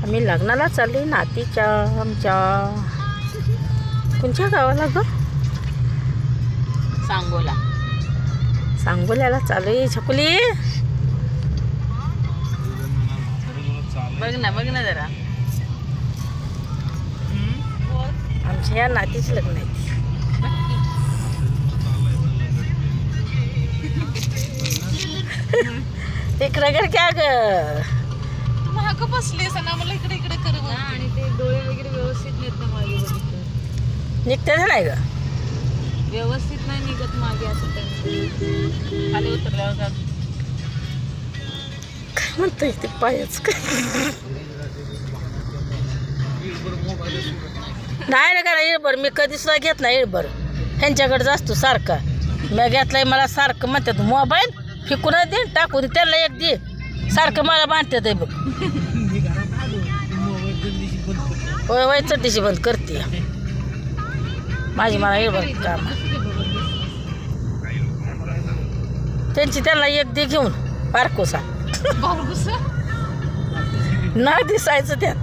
आम्ही लग्नाला चालले नातीच्या आमच्या. कोणत्या गावाला ग? सांगोला. सांगोल्याला चालू आहे. छकुली बघ ना जरा. आमच्या या नातीचे लग्न आहे. तिकडं कर क्या ग? महाग बसली ना मला इकडे इकडे कर आणि ते डोळे वगैरे व्यवस्थित नेत ना मागे बघितलं. निघते नाही ग? व्यवस्थित नाही निघत मागे असं त्यांचं. खाली उतरल्यावर का काय म्हणतोय ते पायच काय? नाही ना करा इळभर मी कधी सुद्धा घेत नाही इळभर. ह्यांच्याकडेच असतो सारखा. मी घेतलाय मला सारखं म्हणतात मोबाईल फिकून दे टाकून त्याला एक दे सारखं मला बांधतात आहे बघ. होय होय चड्डीशी बंद करते माझी मला इळभर काम. त्यांची त्यांना एक दे घेऊन बारकोसा. बारकोसा नाही दिसायचं त्यात.